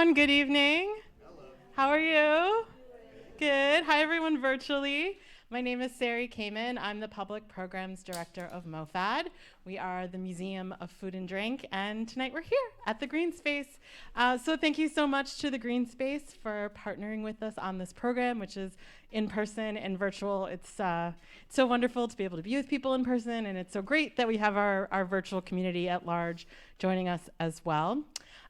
everyone. Good evening. Hello. How are you? Good. Hi, everyone virtually. My name is Sari Kamen. I'm the Public Programs Director of MOFAD. We are the Museum of Food and Drink, and tonight we're here at the Greene Space. So thank you so much to the Greene Space for partnering with us on this program, which is in person and virtual. It's so wonderful to be able to be with people in person, and it's so great that we have our virtual community at large joining us as well.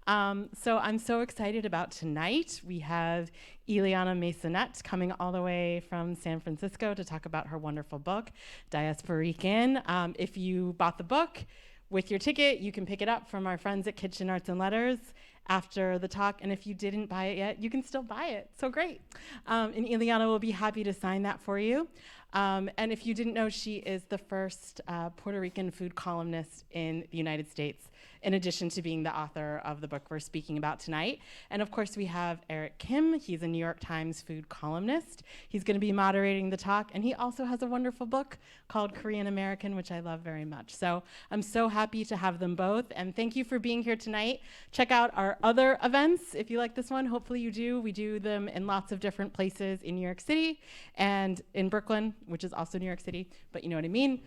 So I'm so excited about tonight. We have Illyanna Maisonet coming all the way from San Francisco to talk about her wonderful book, Diasporican. If you bought the book with your ticket, you can pick it up from our friends at Kitchen Arts and Letters after the talk, and if you didn't buy it yet, you can still buy it. So great. And Illyanna will be happy to sign that for you. And if you didn't know, she is the first Puerto Rican food columnist in the United States, in addition to being the author of the book we're speaking about tonight. And of course, we have Eric Kim. He's a New York Times food columnist. He's going to be moderating the talk, and he also has a wonderful book called Korean American, which I love very much. So I'm so happy to have them both, and thank you for being here tonight. Check out our other events if you like this one. Hopefully you do. We do them in lots of different places in New York City and in Brooklyn, which is also New York City, but you know what I mean.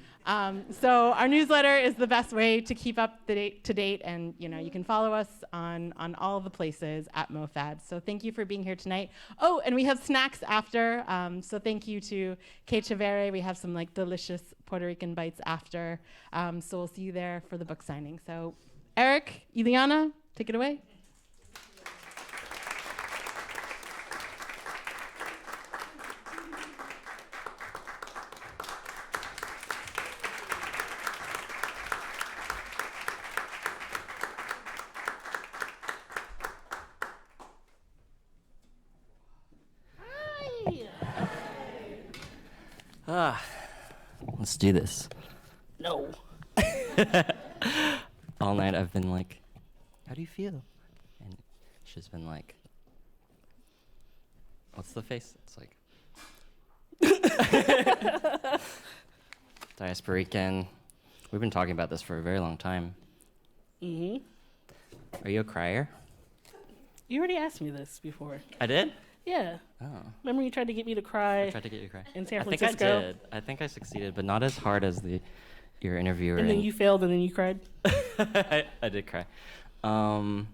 So our newsletter is the best way to keep up to date, and you can follow us on all the places at MOFAD. So thank you for being here tonight. Oh, and we have snacks after. So thank you to Kate Chavere. We have some delicious Puerto Rican bites after. So we'll see you there for the book signing. So Eric, Illyanna, take it away. Let's do this. No. All night I've been like, how do you feel? And she's been like, what's the face? It's like, Diasporican. We've been talking about this for a very long time. Mm-hmm. Are you a crier? You already asked me this before. I did? Yeah. Oh. Remember you tried to get me to cry? I tried to get you to cry. In San I think Francisco? I did. I think I succeeded, but not as hard as your interviewer. And then you failed and then you cried? I did cry. I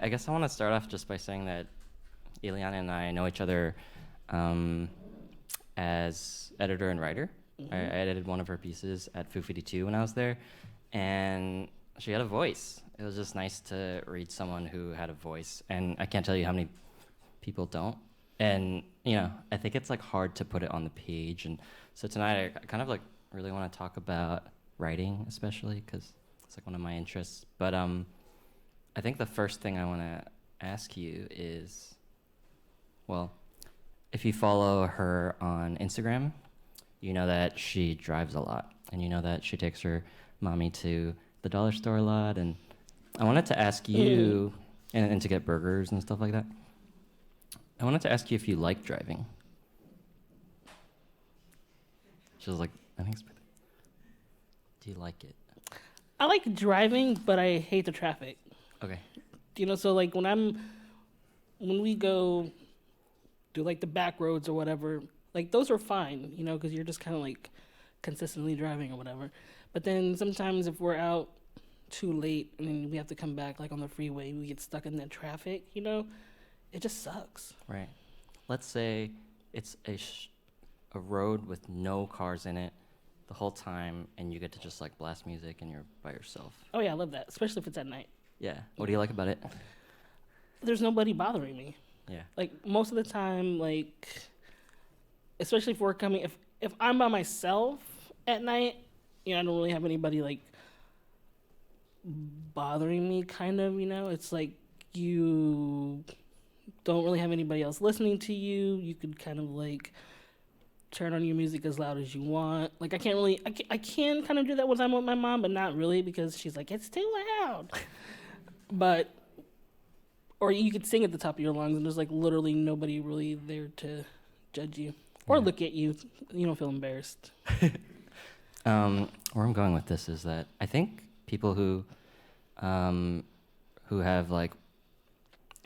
guess I want to start off just by saying that Illyanna and I know each other as editor and writer. Mm-hmm. I edited one of her pieces at Food 52 when I was there, and she had a voice. It was just nice to read someone who had a voice, and I can't tell you how many people don't. And I think it's hard to put it on the page. And so tonight I kind of really want to talk about writing, especially because it's one of my interests. But I think the first thing I want to ask you is, well, if you follow her on Instagram, you know that she drives a lot, and you know that she takes her mommy to the dollar store a lot. And I wanted to ask you, and to get burgers and stuff like that, I wanted to ask you if you like driving. She was like, I think it's pretty. Do you like it? I like driving, but I hate the traffic. Okay. So when we go do the back roads or whatever, those are fine, because you're just kind of consistently driving or whatever. But then sometimes if we're out too late and then we have to come back on the freeway, we get stuck in that traffic, it just sucks. Right. Let's say it's a road with no cars in it the whole time, and you get to just blast music and you're by yourself. Oh yeah, I love that, especially if it's at night. Yeah. What do you like about it? There's nobody bothering me. Yeah. Most of the time, especially if we're coming, if I'm by myself at night, I don't really have anybody bothering me, kind of, It's you don't really have anybody else listening to you. You could kind of turn on your music as loud as you want. I can kind of do that when I'm with my mom, but not really, because she's like, it's too loud. But, or you could sing at the top of your lungs and there's literally nobody really there to judge you or look at you. You don't feel embarrassed. Where I'm going with this is that I think people who have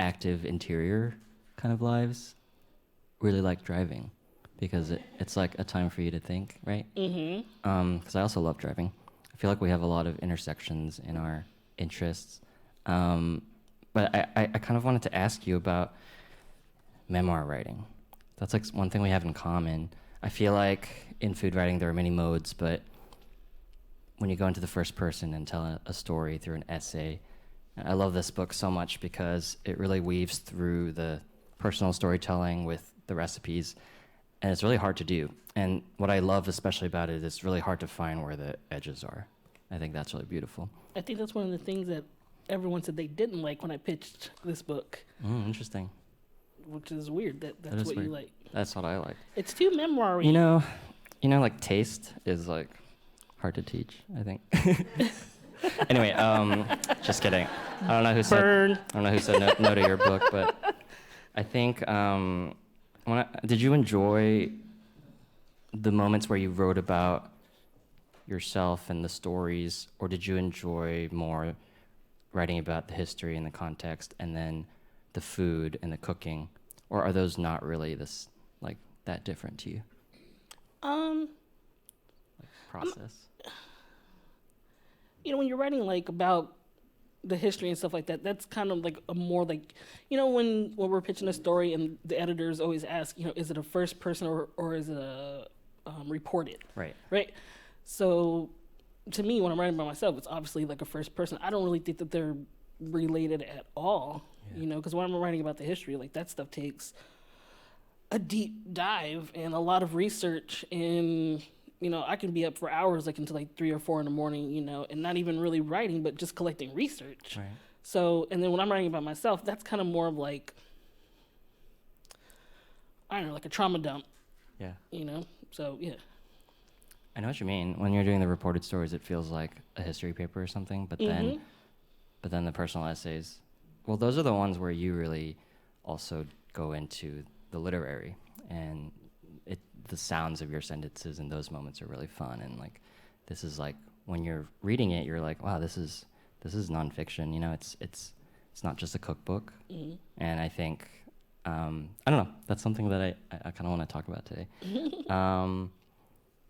active interior kind of lives really like driving, because it's like a time for you to think, right? Because I also love driving. I feel like we have a lot of intersections in our interests. But I kind of wanted to ask you about memoir writing. That's like one thing we have in common. I feel like in food writing there are many modes, but when you go into the first person and tell a story through an essay, I love this book so much because it really weaves through the personal storytelling with the recipes, and it's really hard to do. And what I love especially about it is it's really hard to find where the edges are. I think that's really beautiful. I think that's one of the things that everyone said they didn't like when I pitched this book. Interesting. Which is weird. That's That is what weird. you like. That's what I like. It's too memoir-y. You know, like taste is like hard to teach, I think. Anyway, just kidding. I don't know who said no to your book, but I think did you enjoy the moments where you wrote about yourself and the stories, or did you enjoy more writing about the history and the context, and then the food and the cooking, or are those not really that different to you? Process. When you're writing about the history and stuff like that, that's kind of like a more when we're pitching a story and the editors always ask, is it a first person or is it a reported? Right. Right. So to me, when I'm writing by myself, it's obviously like a first person. I don't really think that they're related at all, because when I'm writing about the history, that stuff takes a deep dive and a lot of research, and I can be up for hours, until 3 or 4 in the morning, and not even really writing, but just collecting research. Right. So, and then when I'm writing about myself, that's kind of more of a trauma dump. Yeah. So yeah. I know what you mean. When you're doing the reported stories, it feels like a history paper or something, but then the personal essays, well, those are the ones where you really also go into the literary, and the sounds of your sentences in those moments are really fun. And this is when you're reading it, you're like, wow, this is nonfiction. It's not just a cookbook. And I think I don't know. That's something that I kind of want to talk about today.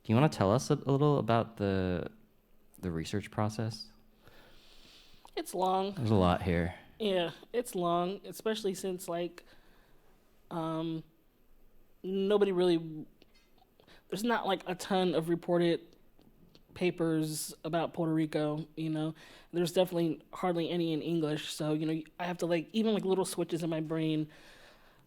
Do you want to tell us a little about the research process? It's long. There's a lot here. Yeah, it's long, especially since nobody really. There's not a ton of reported papers about Puerto Rico. There's definitely hardly any in English. So I have to even little switches in my brain.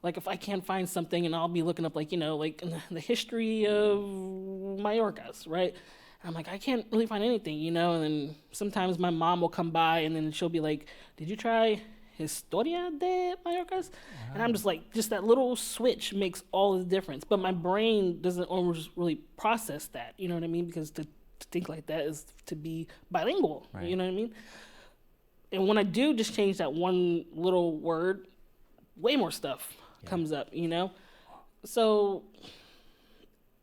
If I can't find something, and I'll be looking up the history of Mallorcas, right? And I'm I can't really find anything, and then sometimes my mom will come by and then she'll be like, did you try Historia de Mallorcas? And I'm just that little switch makes all the difference. But my brain doesn't always really process that, you know what I mean? Because to think like that is to be bilingual, right. You know what I mean? And when I do just change that one little word, way more stuff comes up, So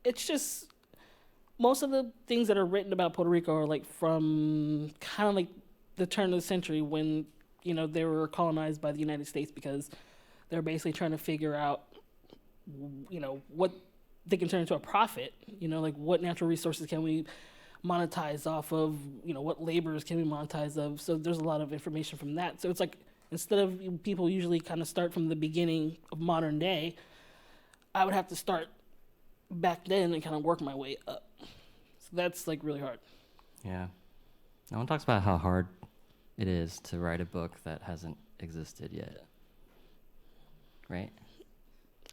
it's just most of the things that are written about Puerto Rico are from kind of the turn of the century when they were colonized by the United States, because they're basically trying to figure out what they can turn into a profit, what natural resources can we monetize off of, what laborers can we monetize of. So there's a lot of information from that. So it's instead of people usually kind of start from the beginning of modern day, I would have to start back then and kind of work my way up. So that's really hard. Yeah. No one talks about how hard it is to write a book that hasn't existed yet. Right?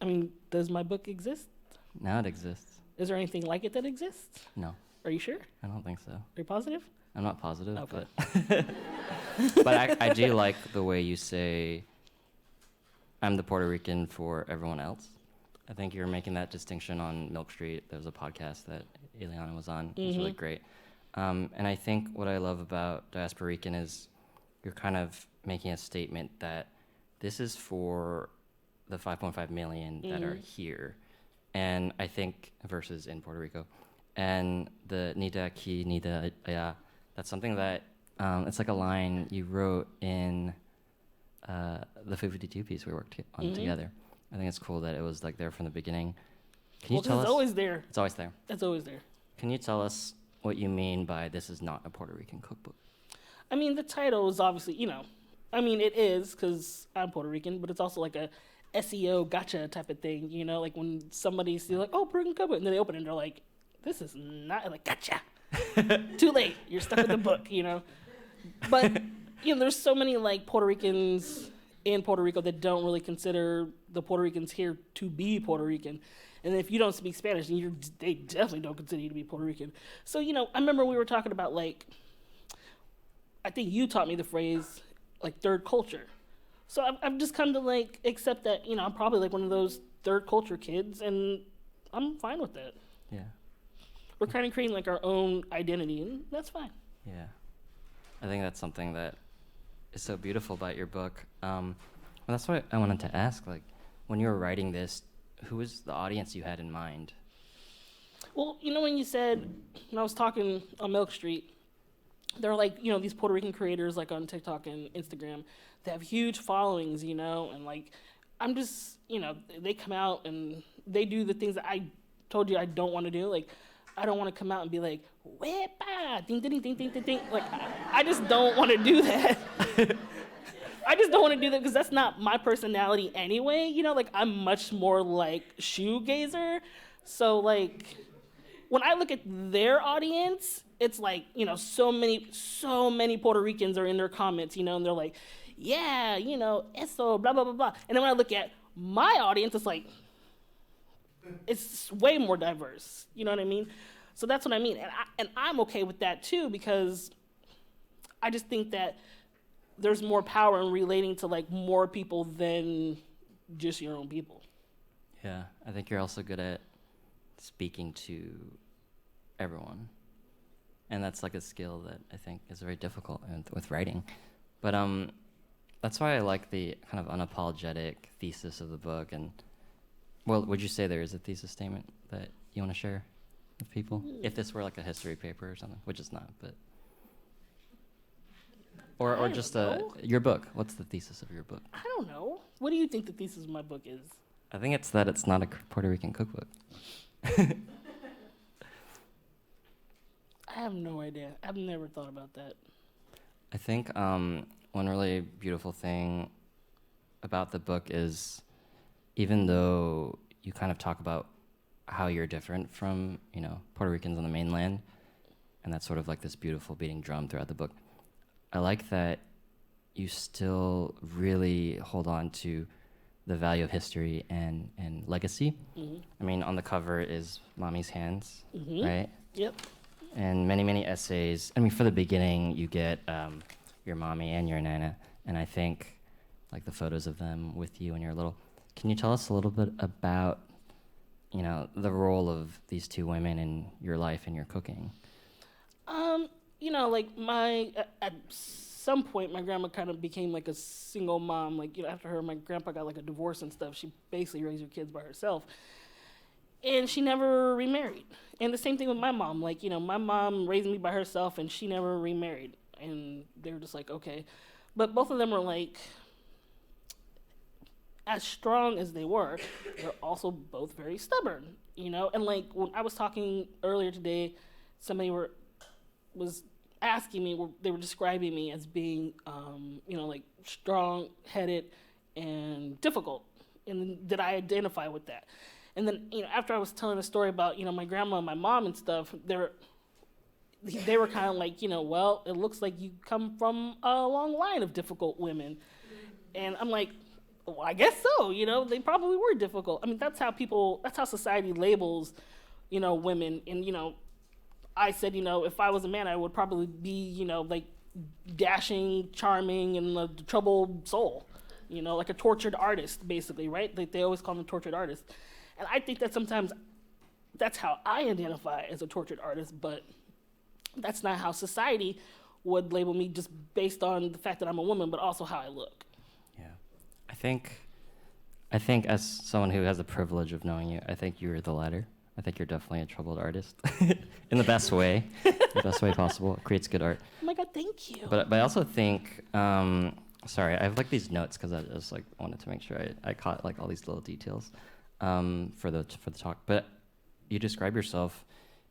I mean, does my book exist? Now it exists. Is there anything like it that exists? No. Are you sure? I don't think so. Are you positive? I'm not positive, Okay. but I do like the way you say, I'm the Puerto Rican for everyone else. I think you're making that distinction on Milk Street. There was a podcast that Illyanna was on. It was really great. And I think what I love about Diasporican is you're kind of making a statement that this is for the 5.5 million that are here. And I think, versus in Puerto Rico. And the Ni De Aquí, Ni De Allá, that's something that, it's like a line you wrote in the 52 piece we worked on together. I think it's cool that it was like there from the beginning. Can you Well, 'cause tell us? it's always there. It's always there. It's always there. Can you tell us what you mean by this is not a Puerto Rican cookbook? I mean, the title is obviously, I mean, it is because I'm Puerto Rican, but it's also like a SEO gotcha type of thing, like when somebody's like, oh, Puerto Rican cookbook, and then they open it and they're like, this is not, like, gotcha. Too late. You're stuck with the book, But, there's so many, like, Puerto Ricans in Puerto Rico that don't really consider the Puerto Ricans here to be Puerto Rican. And if you don't speak Spanish, then they definitely don't consider you to be Puerto Rican. So, I remember we were talking about, like, I think you taught me the phrase, like, third culture. So I've just come to, like, accept that, I'm probably, like, one of those third culture kids, and I'm fine with that. Yeah. We're kind of creating, like, our own identity, and that's fine. Yeah. I think that's something that is so beautiful about your book. Well, that's what I wanted to ask. Like, when you were writing this, who was the audience you had in mind? Well, when you said, when I was talking on Milk Street, there are, like, these Puerto Rican creators, like, on TikTok and Instagram that have huge followings, and, like, I'm just, they come out and they do the things that I told you I don't want to do. Like, I don't want to come out and be like, wepa, ding, ding, ding, ding, ding, ding. Like, I just don't want to do that. I just don't want to do that because that's not my personality anyway. Like, I'm much more like shoegazer. So, like, when I look at their audience, it's like, so many Puerto Ricans are in their comments, and they're like, yeah, eso, blah, blah, blah, blah. And then when I look at my audience, it's like, it's way more diverse. You know what I mean? So that's what I mean. And I'm okay with that too, because I just think that there's more power in relating to, like, more people than just your own people. Yeah, I think you're also good at speaking to everyone. And that's, like, a skill that I think is very difficult with writing. But that's why I like the kind of unapologetic thesis of the book. And, well, would you say there is a thesis statement that you want to share with people? If this were, like, a history paper or something, which it's not, but... Or just your book. What's the thesis of your book? I don't know. What do you think the thesis of my book is? I think it's that it's not a Puerto Rican cookbook. I have no idea. I've never thought about that. I think one really beautiful thing about the book is, even though you kind of talk about how you're different from, Puerto Ricans on the mainland, and that's sort of like this beautiful beating drum throughout the book, I like that you still really hold on to the value of history and legacy. Mm-hmm. I mean, on the cover is Mommy's hands, right? Yep. And many, many essays. I mean, for the beginning, you get your mommy and your nana, and I think, like, the photos of them with you when you're little. Can you tell us a little bit about, the role of these two women in your life and your cooking? Like, at some point, my grandma kind of became, like, a single mom. Like, after her, my grandpa got, like, a divorce and stuff. She basically raised her kids by herself. And she never remarried. And the same thing with my mom. Like, my mom raised me by herself, and she never remarried. And they were just like, okay. But both of them were, like, as strong as they were, they're also both very stubborn, And, like, when I was talking earlier today, somebody was asking me, they were describing me as being, like, strong-headed and difficult. And did I identify with that? And then, after I was telling a story about, my grandma and my mom and stuff, they were kind of like, well, it looks like you come from a long line of difficult women. And I'm like, well, I guess so, they probably were difficult. I mean, that's how society labels, women. And, I said, if I was a man, I would probably be, like, dashing, charming, and a troubled soul, like a tortured artist, basically, right? Like, they always call them tortured artists. And I think that sometimes that's how I identify as a tortured artist, but that's not how society would label me, just based on the fact that I'm a woman, but also how I look. Yeah. I think as someone who has the privilege of knowing you, I think you're the latter. I think you're definitely a troubled artist in the best way, the best way possible. It creates good art. Oh my God, thank you. But I also think Sorry, I have like these notes because I just like wanted to make sure I caught like all these little details for the talk. But you describe yourself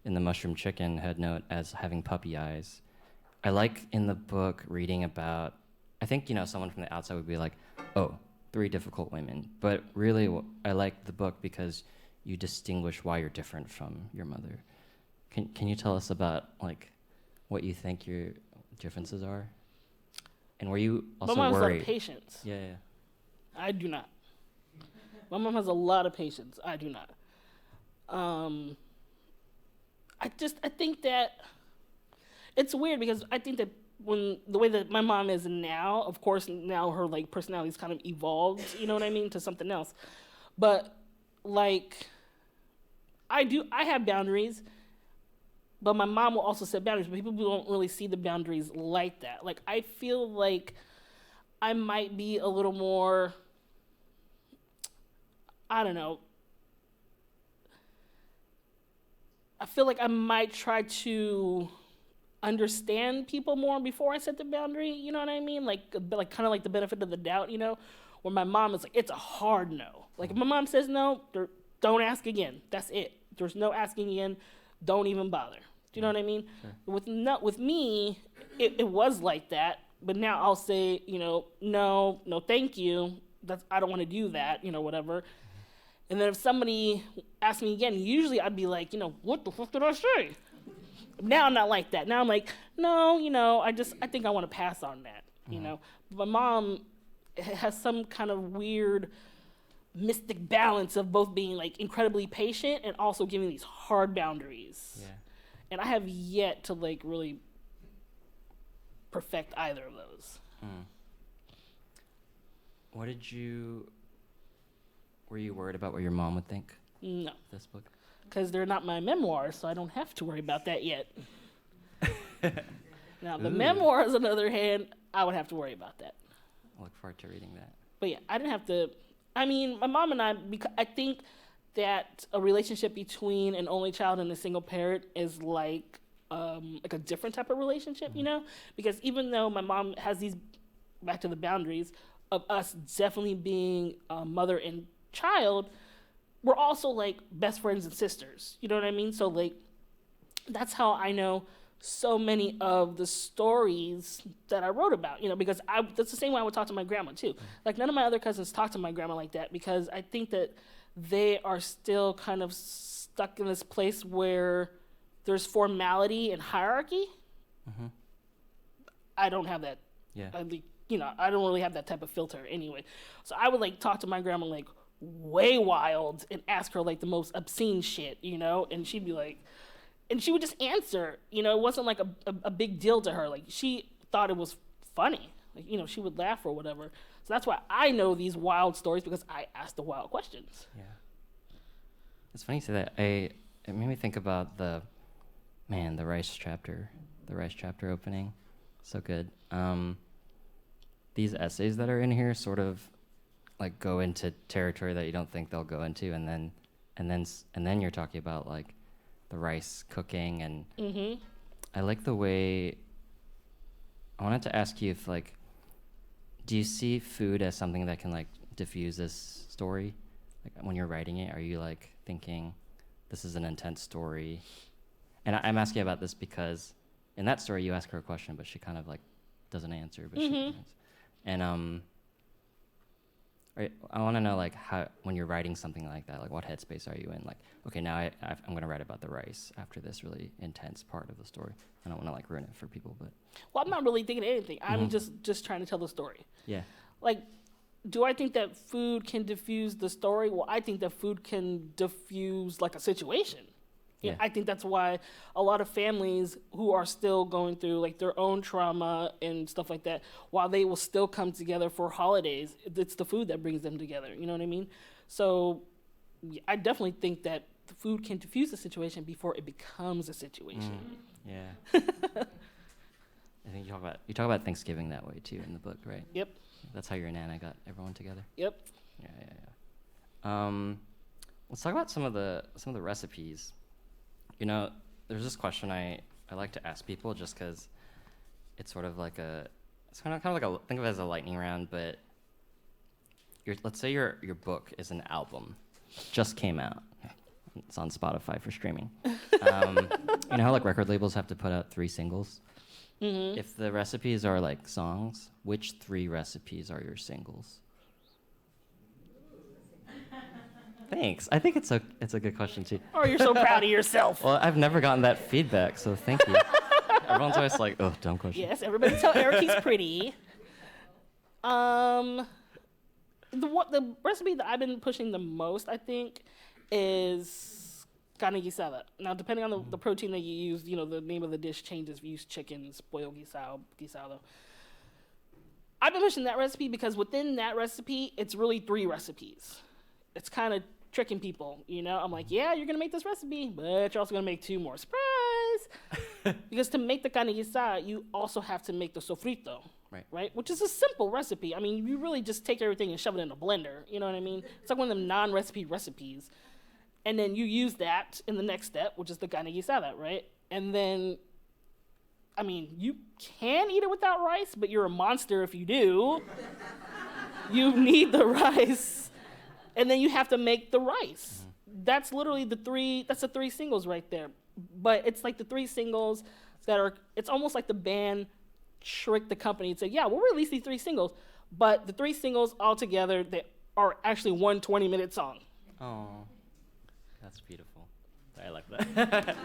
in the Mushroom Chicken head note as having puppy eyes. I like in the book reading about, I think, someone from the outside would be like, oh, 3 difficult women. But really, I like the book because you distinguish why you're different from your mother. Can you tell us about like what you think your differences are? And were you also My mom has a lot worried? of patience. Yeah. I do not. My mom has a lot of patience. I do not. I think that it's weird because I think that when the way that my mom is now, of course, now her like personality's kind of evolved, you know what I mean, to something else. But like, I have boundaries, but my mom will also set boundaries, but people don't really see the boundaries like that. Like, I feel like I might be a little more, I don't know, I feel like I might try to understand people more before I set the boundary, you know what I mean? Like kind of like the benefit of the doubt, where my mom is like, it's a hard no. Like, if my mom says no, don't ask again. That's it. There's no asking again. Don't even bother. Do you know what I mean? Sure. With me, it was like that, but now I'll say, no, thank you. I don't want to do that, whatever. And then if somebody asks me again, usually I'd be like, what the fuck did I say? Now I'm not like that. Now I'm like, no, I think I want to pass on that, My mom has some kind of weird mystic balance of both being like incredibly patient and also giving these hard boundaries. Yeah. And I have yet to like really perfect either of those. Were you worried about what your mom would think? No. This book? Because they're not my memoirs, so I don't have to worry about that yet. Now, the memoirs, on the other hand, I would have to worry about that. I look forward to reading that. But yeah, I didn't have to. I mean, my mom and I think that a relationship between an only child and a single parent is like a different type of relationship, Because even though my mom has these, back to the boundaries, of us definitely being mother and child, we're also like best friends and sisters. You know what I mean? So like, that's how I know so many of the stories that I wrote about, because that's the same way I would talk to my grandma too. Like, none of my other cousins talk to my grandma like that because I think that they are still kind of stuck in this place where there's formality and hierarchy. Mm-hmm. I don't have that. Yeah. I don't really have that type of filter anyway. So I would like talk to my grandma like way wild and ask her like the most obscene shit, and she'd be like, and she would just answer, it wasn't like a big deal to her. Like, she thought it was funny. Like, she would laugh or whatever. So that's why I know these wild stories, because I asked the wild questions. Yeah. It's funny you say that. It made me think about the rice chapter opening. So good. These essays that are in here sort of like go into territory that you don't think they'll go into, and then you're talking about like the rice cooking, and Mm-hmm. I like the way. I wanted to ask you if like, do you see food as something that can like diffuse this story? Like, when you're writing it, are you like thinking, this is an intense story? And I'm asking about this because in that story you ask her a question, but she kind of like doesn't answer. But Mm-hmm. And I want to know like how, when you're writing something like that, like what headspace are you in? Like, okay, now I'm going to write about the rice after this really intense part of the story. I don't want to like ruin it for people, but. Well, I'm not really thinking anything. I'm just trying to tell the story. Yeah. Like, do I think that food can diffuse the story? Well, I think that food can diffuse like a situation. Yeah. I think that's why a lot of families who are still going through like their own trauma and stuff like that, while they will still come together for holidays, it's the food that brings them together. You know what I mean? So I definitely think that the food can diffuse the situation before it becomes a situation. Yeah. I think you talk about Thanksgiving that way too in the book, right? Yep. That's how your Nana got everyone together. Yep. Yeah. Let's talk about some of the recipes. There's this question I like to ask people just because it's sort of like it's kind of like think of it as a lightning round, but let's say your book is an album, just came out. It's on Spotify for streaming. You know how like record labels have to put out 3 singles? Mm-hmm. If the recipes are like songs, which 3 recipes are your singles? Thanks. I think it's a good question too. Oh, you're so proud of yourself. Well, I've never gotten that feedback, so thank you. Everyone's always like, "Oh, dumb question." Yes, everybody tell Eric he's pretty. The recipe that I've been pushing the most, I think, is carne guisada. Now, depending on the protein that you use, you know, the name of the dish changes. If you use chicken, it's pollo guisado. I've been pushing that recipe because within that recipe, it's really 3 recipes. It's kind of tricking people, you know? I'm like, yeah, you're going to make this recipe, but you're also going to make 2 more. Surprise! Because to make the carne guisada, you also have to make the sofrito, right? Which is a simple recipe. I mean, you really just take everything and shove it in a blender, you know what I mean? It's like one of them non-recipe recipes. And then you use that in the next step, which is the carne guisada, right? And then, I mean, you can eat it without rice, but you're a monster if you do. You need the rice. And then you have to make the rice. Mm-hmm. That's literally the 3 singles right there. But it's like the 3 singles that are, it's almost like the band tricked the company and said, yeah, we'll release these 3 singles. But the 3 singles all together, they are actually one 20-minute song. Oh, that's beautiful. I like that.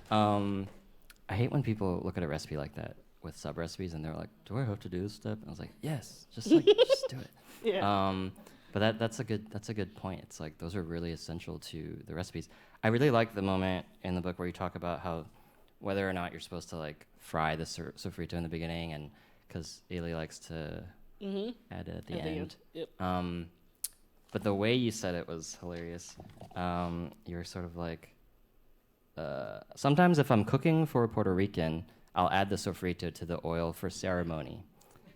I hate when people look at a recipe like that with sub-recipes and they're like, do I have to do this step? And I was like, yes, just do it. Yeah. But that's a good point. It's like those are really essential to the recipes. I really like the moment in the book where you talk about how whether or not you're supposed to like fry the sofrito in the beginning, and because Ili likes to add it at the end. Yep. But the way you said it was hilarious. You're sort of like, sometimes if I'm cooking for a Puerto Rican, I'll add the sofrito to the oil for ceremony,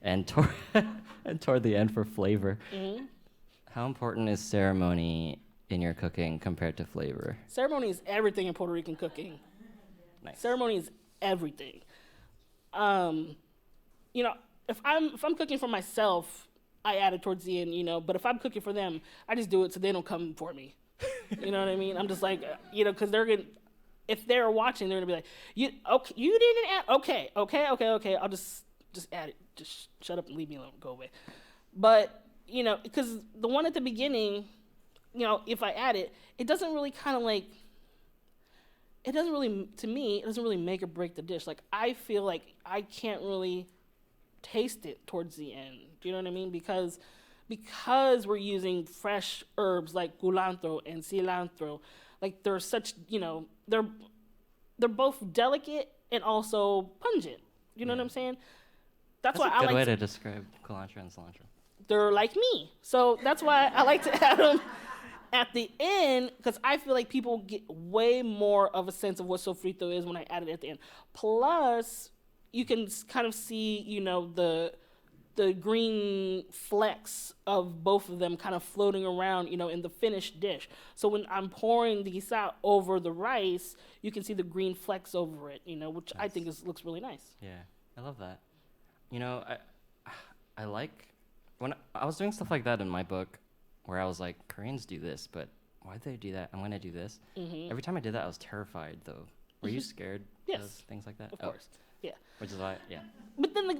and toward the end for flavor. Mm-hmm. How important is ceremony in your cooking compared to flavor? Ceremony is everything in Puerto Rican cooking. Nice. Ceremony is everything. You know, if I'm cooking for myself, I add it towards the end, you know, but if I'm cooking for them, I just do it so they don't come for me. You know what I mean? I'm just like, you know, because if they're watching, they're going to be like, you didn't add, okay, I'll just add it. Just shut up and leave me alone, go away. But, you know, because the one at the beginning, you know, if I add it, it doesn't really kind of like, to me, it doesn't really make or break the dish. Like, I feel like I can't really taste it towards the end. Do you know what I mean? Because we're using fresh herbs like culantro and cilantro, like they're such, you know, they're both delicate and also pungent. You know what I'm saying? That's why I like a good way to describe culantro and cilantro. They're like me. So that's why I like to add them at the end, because I feel like people get way more of a sense of what sofrito is when I add it at the end. Plus, you can kind of see, you know, the green flecks of both of them kind of floating around, you know, in the finished dish. So when I'm pouring the guisado over the rice, you can see the green flecks over it, you know, which I think looks really nice. Yeah, I love that. You know, I like, when I was doing stuff like that in my book, where I was like, Koreans do this, but why'd they do that? I'm going to do this. Mm-hmm. Every time I did that, I was terrified, though. Were you scared of things like that? Of course, yeah. Which is why, yeah. But then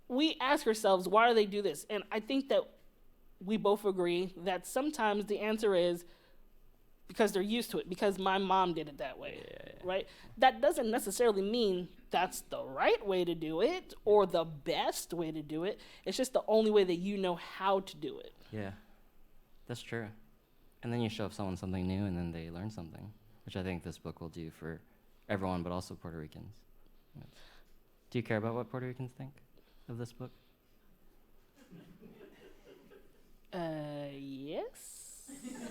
we ask ourselves, why do they do this? And I think that we both agree that sometimes the answer is because they're used to it, because my mom did it that way, right? That doesn't necessarily mean that's the right way to do it or the best way to do it. It's just the only way that you know how to do it. Yeah, that's true. And then you show someone something new and then they learn something, which I think this book will do for everyone, but also Puerto Ricans. Yeah. Do you care about what Puerto Ricans think of this book? Yes.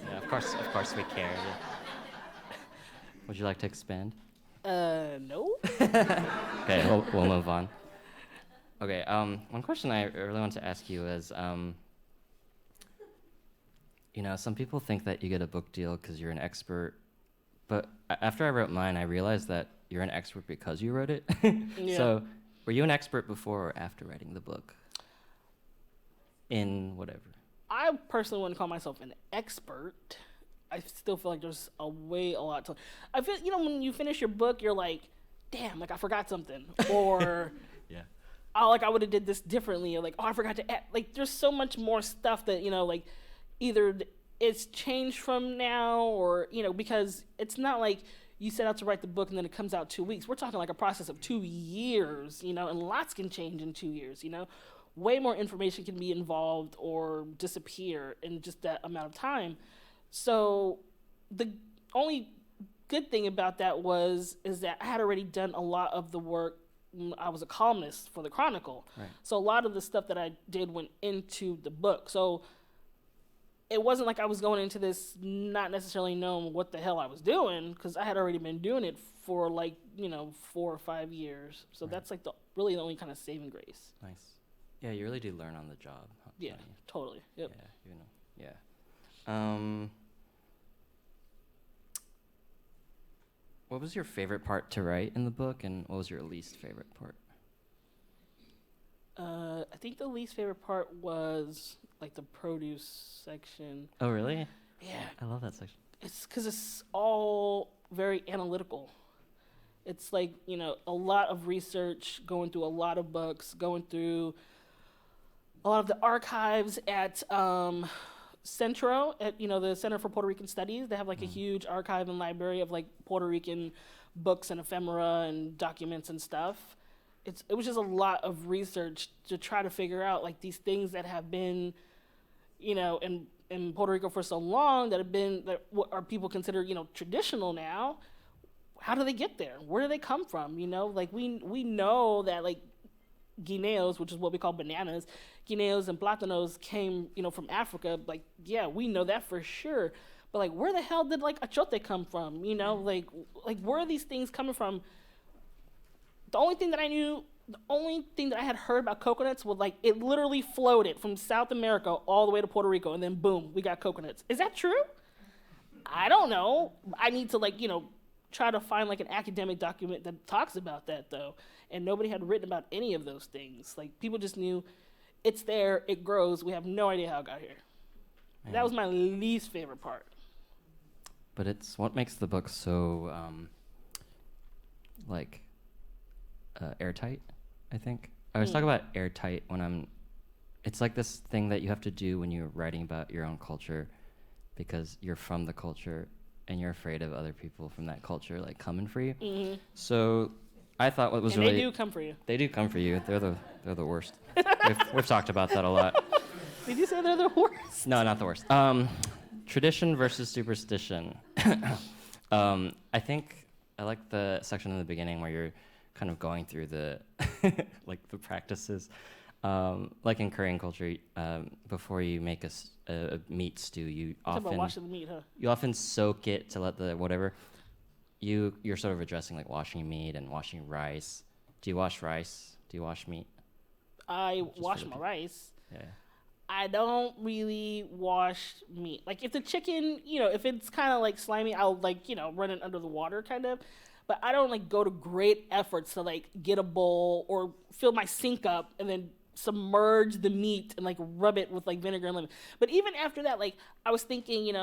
Yeah, of course we care. Yeah. Would you like to expand? No. Okay, we'll move on. Okay, one question I really want to ask you is, you know, some people think that you get a book deal because you're an expert, but after I wrote mine, I realized that you're an expert because you wrote it. Yeah. So Were you an expert before or after writing the book? In whatever. I personally wouldn't call myself an expert. I still feel like there's a lot to. I feel, when you finish your book, you're like, damn, like I forgot something, or Yeah. oh, like I would have did this differently, or like, oh, I forgot to add. Like, there's so much more stuff that like either it's changed from now, or because it's not like you set out to write the book and then it comes out 2 weeks. We're talking like a process of 2 years, and lots can change in 2 years, way more information can be involved or disappear in just that amount of time. So the only good thing about that is that I had already done a lot of the work. I was a columnist for the Chronicle. Right. So a lot of the stuff that I did went into the book. So it wasn't like I was going into this not necessarily knowing what the hell I was doing, because I had already been doing it for 4 or 5 years. So that's like really the only kind of saving grace. Nice. Yeah, you really do learn on the job. Yeah, totally. Yep. Yeah, yeah. What was your favorite part to write in the book, and what was your least favorite part? I think the least favorite part was like the produce section. Oh, really? Yeah. I love that section. It's because it's all very analytical. It's like, a lot of research, going through a lot of books, going through a lot of the archives at Centro, at the Center for Puerto Rican Studies. They have like a huge archive and library of like Puerto Rican books and ephemera and documents and stuff. It was just a lot of research to try to figure out like these things that have been, in Puerto Rico for so long, that what are people considered, traditional now. How do they get there? Where do they come from? Like we know that like guineos, which is what we call bananas, guineos and plátanos came, from Africa. Like, yeah, we know that for sure. But like, where the hell did like achote come from? Like where are these things coming from? The only thing that I had heard about coconuts was like it literally floated from South America all the way to Puerto Rico, and then boom, we got coconuts. Is that true? I don't know. I need to try to find like an academic document that talks about that though. And nobody had written about any of those things. Like, people just knew it's there, it grows. We have no idea how it got here. Man. That was my least favorite part. But it's what makes the book so airtight, I think. I always talk about airtight it's like this thing that you have to do when you're writing about your own culture, because you're from the culture and you're afraid of other people from that culture like coming for you. Mm-hmm. So I thought what was they do come for you. They do come for you. They're the worst. We've talked about that a lot. Did you say they're the worst? No, not the worst. Tradition versus superstition. I think I like the section in the beginning where you're kind of going through the the practices. Like in Korean culture, before you make a meat stew, you often washing the meat, huh? You often soak it to let the whatever. You're sort of addressing like washing meat and washing rice. Do you wash rice? Do you wash meat? I wash my rice. Yeah. I don't really wash meat. Like if the chicken, if it's kind of like slimy, I'll run it under the water kind of. But I don't go to great efforts to get a bowl or fill my sink up and then submerge the meat and rub it with vinegar and lemon. But even after that, I was thinking,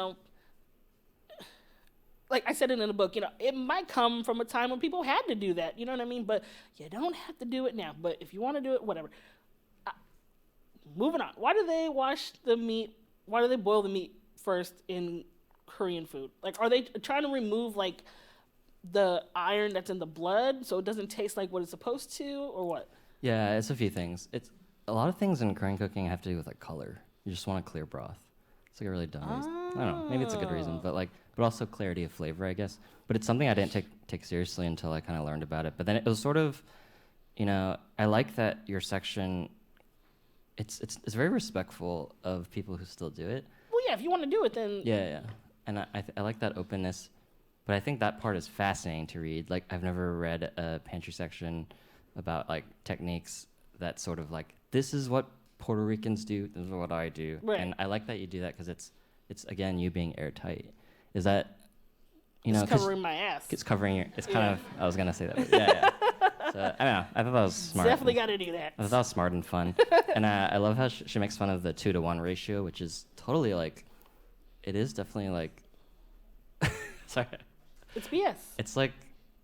like I said it in the book, it might come from a time when people had to do that, you know what I mean? But you don't have to do it now. But if you want to do it, whatever. Moving on. Why do they wash the meat? Why do they boil the meat first in Korean food? Are they trying to remove the iron that's in the blood so it doesn't taste like what it's supposed to, or what? Yeah, it's a few things. It's a lot of things in Korean cooking have to do with color. You just want a clear broth. It's a really dumb reason. I don't know. Maybe it's a good reason, but also clarity of flavor, I guess. But it's something I didn't take seriously until I kind of learned about it. But then it was sort of, I like that your section. It's very respectful of people who still do it. Well, yeah, if you want to do it, then yeah. And I like that openness. But I think that part is fascinating to read. I've never read a pantry section about techniques that sort of this is what Puerto Ricans do, this is what I do. Right. And I like that you do that because it's again you being airtight. Is that it's covering my ass? It's covering your. It's kind of. I was gonna say that. But yeah. So I don't know. I thought that was smart. Definitely got to do that. I thought that was smart and fun. And I love how she makes fun of the 2-to-1 ratio, which is totally like, it is definitely like, sorry. It's BS. It's like,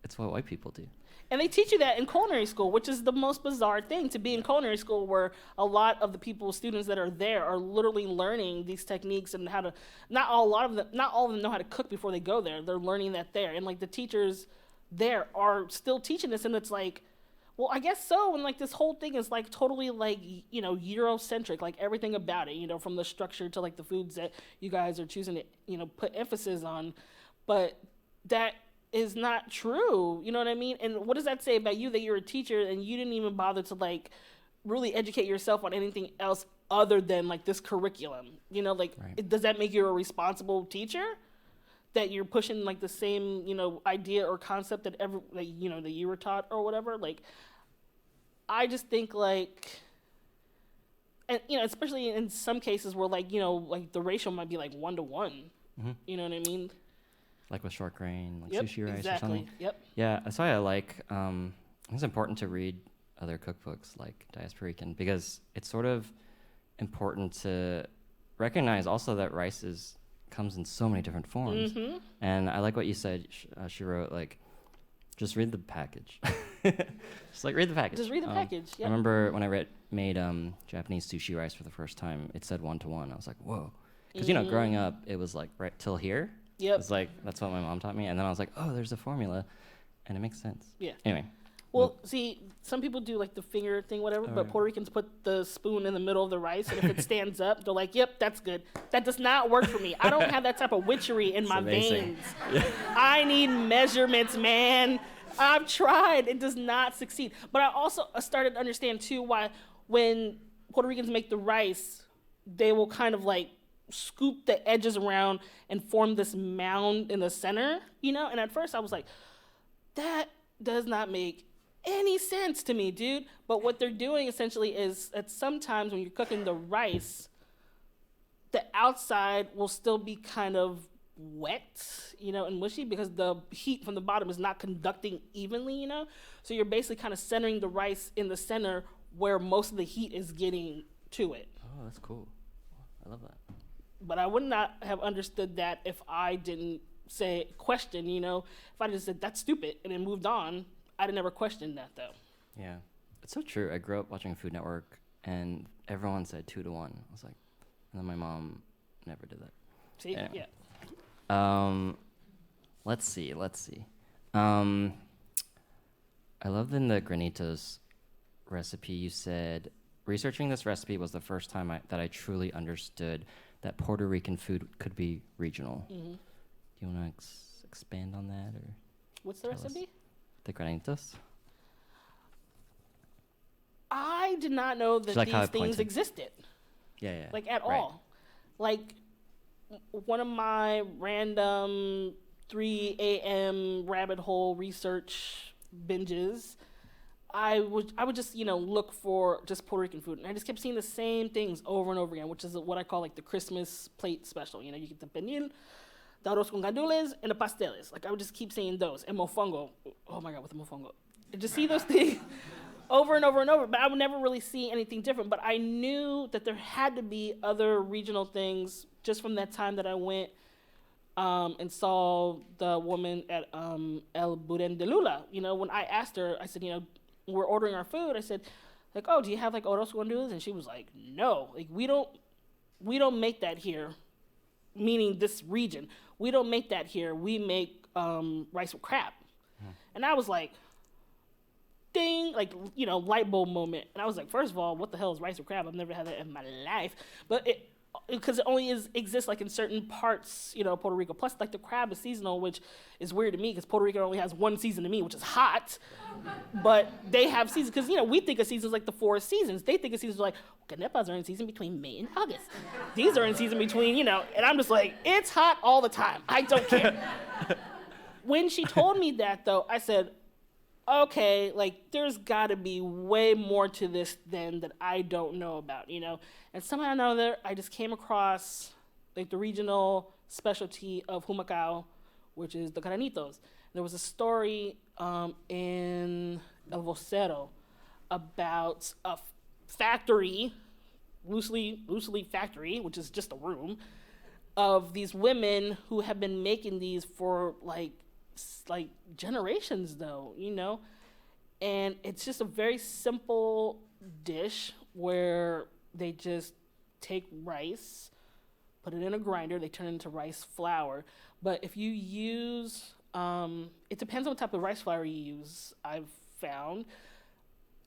it's what white people do. And they teach you that in culinary school, which is the most bizarre thing, to be in culinary school where a lot of the students that are there are literally learning these techniques and how to, not all of them know how to cook before they go there. They're learning that there. And like the teachers there are still teaching this, and it's like, well, I guess so. And like this whole thing is like totally like, you know, Eurocentric, like everything about it, you know, from the structure to like the foods that you guys are choosing to, you know, put emphasis on. But that is not true, you know what I mean? And what does that say about you, that you're a teacher and you didn't even bother to like really educate yourself on anything else other than like this curriculum? You know, like does that make you a responsible teacher, that you're pushing like the same, you know, idea or concept that that you were taught or whatever? Like, I just think like, and you know, especially in some cases where like, you know, like the ratio might be like 1-to-1. You know what I mean? Like with short grain, like Yep, sushi rice exactly. or something. Yep. Yeah, that's why I like, it's important to read other cookbooks like Diasporican, because it's sort of important to recognize also that rice comes in so many different forms. And I like what you said. She wrote, like, just read the package. Just like read the package. Just read the package. Yep. I remember when I made Japanese sushi rice for the first time, it said 1-to-1. I was like, whoa. Because, you know, growing up, it was like right till here. Yep. It's like, that's what my mom taught me. And then I was like, oh, there's a formula. And it makes sense. Yeah. Anyway. Well, see, some people do like the finger thing, whatever, but Puerto Ricans put the spoon in the middle of the rice, and if it stands up, they're like, yep, that's good. That does not work for me. I don't have that type of witchery in my veins. I need measurements, man. I've tried. It does not succeed. But I also started to understand, too, why when Puerto Ricans make the rice, they will kind of like scoop the edges around and form this mound in the center, you know? And at first I was like, that does not make any sense to me, dude. But what they're doing essentially is that sometimes when you're cooking the rice, the outside will still be kind of wet, you know, and mushy, because the heat from the bottom is not conducting evenly, you know? So you're basically kind of centering the rice in the center where most of the heat is getting to it. Oh, that's cool. I love that. But I would not have understood that if I didn't question, you know, if I just said, that's stupid, and then moved on. I'd have never questioned that, though. Yeah. It's so true. I grew up watching Food Network, and everyone said 2-to-1. I was like, and then my mom never did that. See? Anyway. Yeah. Let's see. I loved in the granitos recipe, you said, researching this recipe was the first time that I truly understood that Puerto Rican food could be regional. Do you want to expand on that? Or what's the recipe? The granitos. I did not know that these things existed. Yeah. Like, at all. Like, one of my random 3 a.m. rabbit hole research binges, I would just, you know, look for just Puerto Rican food. And I just kept seeing the same things over and over again, which is what I call, like, the Christmas plate special. You know, you get the pernil, the arroz con gandules, and the pasteles. Like, I would just keep saying those. And mofongo. Oh, my God, with the mofongo. I just see those things over and over and over. But I would never really see anything different. But I knew that there had to be other regional things just from that time that I went and saw the woman at El Buren de Lula. You know, when I asked her, I said, you know, we're ordering our food. I said, like, oh, do you have like arroz con gandules? And she was like, no, like we don't make that here, meaning this region. We don't make that here. We make rice with crab. And I was like, ding, like, you know, light bulb moment. And I was like, first of all, what the hell is rice with crab? I've never had that in my life. But because it only exists like in certain parts, you know, Puerto Rico. Plus, like the crab is seasonal, which is weird to me because Puerto Rico only has one season to me, which is hot. But they have seasons because, you know, we think of seasons like the 4 seasons. They think of seasons like canepas are in season between May and August. These are in season between, you know, and I'm just like, it's hot all the time. I don't care. When she told me that, though, I said, okay, like, there's got to be way more to this than that I don't know about, you know? And somehow or another, I just came across, like, the regional specialty of Humacao, which is the caranitos. There was a story in a vocero about a factory, loosely factory, which is just a room, of these women who have been making these for like generations though, you know? And it's just a very simple dish where they just take rice, put it in a grinder, they turn it into rice flour. But if you use, it depends on what type of rice flour you use, I've found.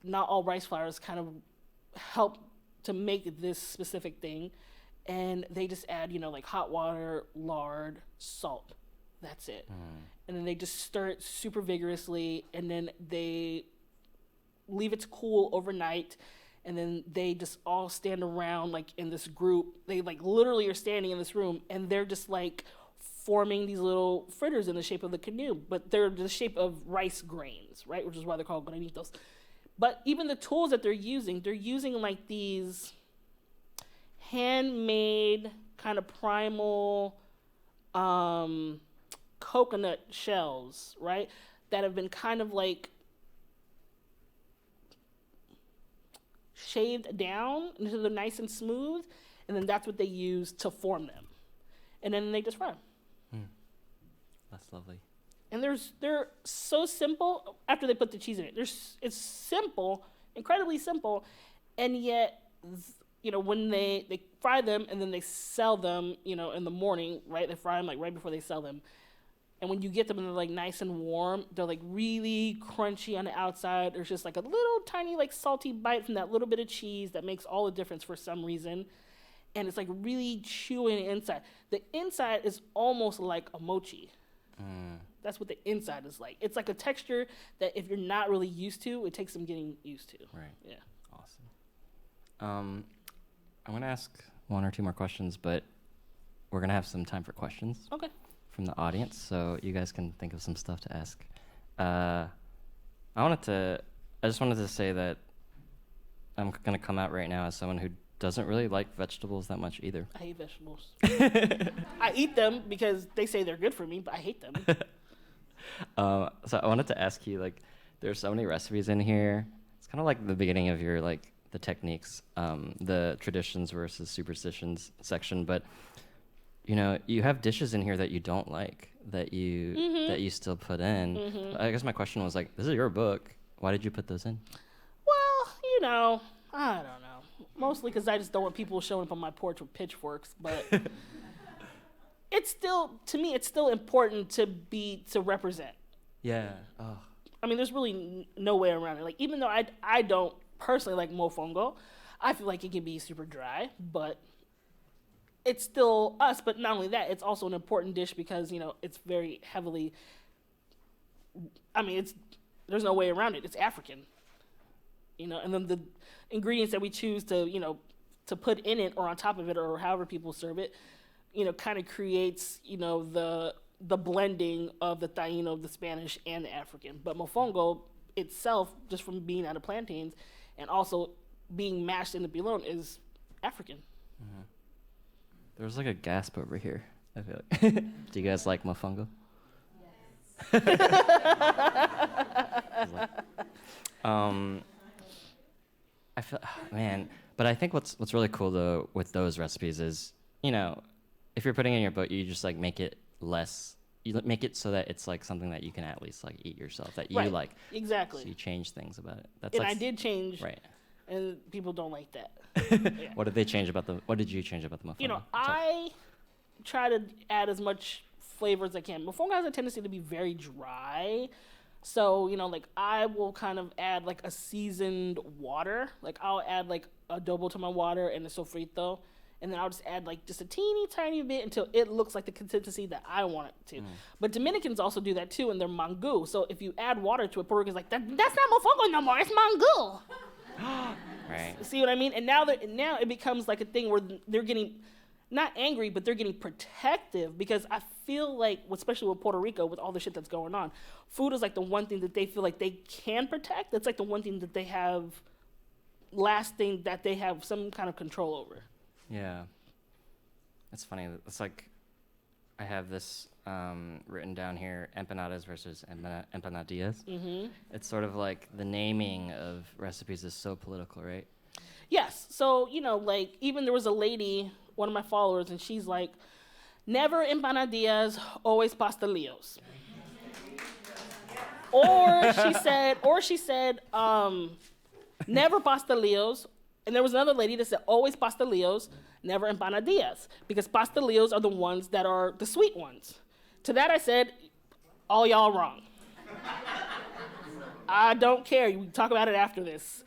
Not all rice flours kind of help to make this specific thing. And they just add, you know, like hot water, lard, salt. That's it. And then they just stir it super vigorously, and then they leave it to cool overnight, and then they just all stand around like in this group. They like literally are standing in this room, and they're just like forming these little fritters in the shape of the canoe, but they're the shape of rice grains, right? Which is why they're called granitos. But even the tools that they're using like these handmade kind of primal coconut shells, right? That have been kind of like shaved down until they're nice and smooth, and then that's what they use to form them. And then they just fry them. That's lovely. And they're so simple after they put the cheese in it. It's simple, incredibly simple, and yet, you know, when they fry them and then they sell them, you know, in the morning, right? They fry them like right before they sell them. And when you get them and they're like nice and warm, they're like really crunchy on the outside. There's just like a little tiny like salty bite from that little bit of cheese that makes all the difference for some reason. And it's like really chewy inside. The inside is almost like a mochi. That's what the inside is like. It's like a texture that if you're not really used to, it takes some getting used to. Right. Yeah. Awesome. I'm going to ask one or two more questions, but we're going to have some time for questions. Okay. From the audience, so you guys can think of some stuff to ask. I just wanted to say that I'm going to come out right now as someone who doesn't really like vegetables that much either. I hate vegetables. I eat them because they say they're good for me, but I hate them. So I wanted to ask you, like, there's so many recipes in here. It's kind of like the beginning of your, like, the techniques, the traditions versus superstitions section, but you know, you have dishes in here that you don't like, that you still put in. I guess my question was like, this is your book. Why did you put those in? Well, you know, I don't know. Mostly because I just don't want people showing up on my porch with pitchforks. But it's still, to me, it's still important to represent. Yeah. Oh. I mean, there's really no way around it. Like, even though I don't personally like mofongo, I feel like it can be super dry, but it's still us. But not only that, it's also an important dish because, you know, it's very heavily, I mean, there's no way around it. It's African, you know, and then the ingredients that we choose to, you know, to put in it or on top of it or however people serve it, you know, kind of creates, you know, the blending of the Taino, the Spanish, and the African. But mofongo itself, just from being out of plantains and also being mashed in the pilon, is African. Mm-hmm. There's like a gasp over here, I feel like. Do you guys like mofongo? Yes. I feel, man, but I think what's really cool though with those recipes is, you know, if you're putting it in your book, you just like make it less. You make it so that it's like something that you can at least like eat yourself, that you right. like. Exactly. So you change things about it. That's and like, I did change. Right. And people don't like that. Yeah. What did you change about the mofongo? You know, I try to add as much flavor as I can. Mofongo has a tendency to be very dry. So, you know, like I will kind of add like a seasoned water. Like I'll add like adobo to my water and a sofrito. And then I'll just add like just a teeny tiny bit until it looks like the consistency that I want it to. But Dominicans also do that too in their mango. So if you add water to it, Puerto Ricans like, that's not mofongo no more, it's mango. Right. See what I mean? And now it becomes like a thing where they're getting not angry, but they're getting protective because I feel like, especially with Puerto Rico, with all the shit that's going on, food is like the one thing that they feel like they can protect. It's like the one thing that they have, last thing that they have some kind of control over. Yeah. It's funny. It's like I have this written down here, empanadas versus empanadillas. Mm-hmm. It's sort of like the naming of recipes is so political, right? Yes. So, like, even there was a lady, one of my followers, and she's like, never empanadillas, always pastelillos. Or she said, never pastelillos. And there was another lady that said, always pastelillos, never empanadillas. Because pastelillos are the ones that are the sweet ones. To that I said, all y'all wrong. I don't care. We talk about it after this.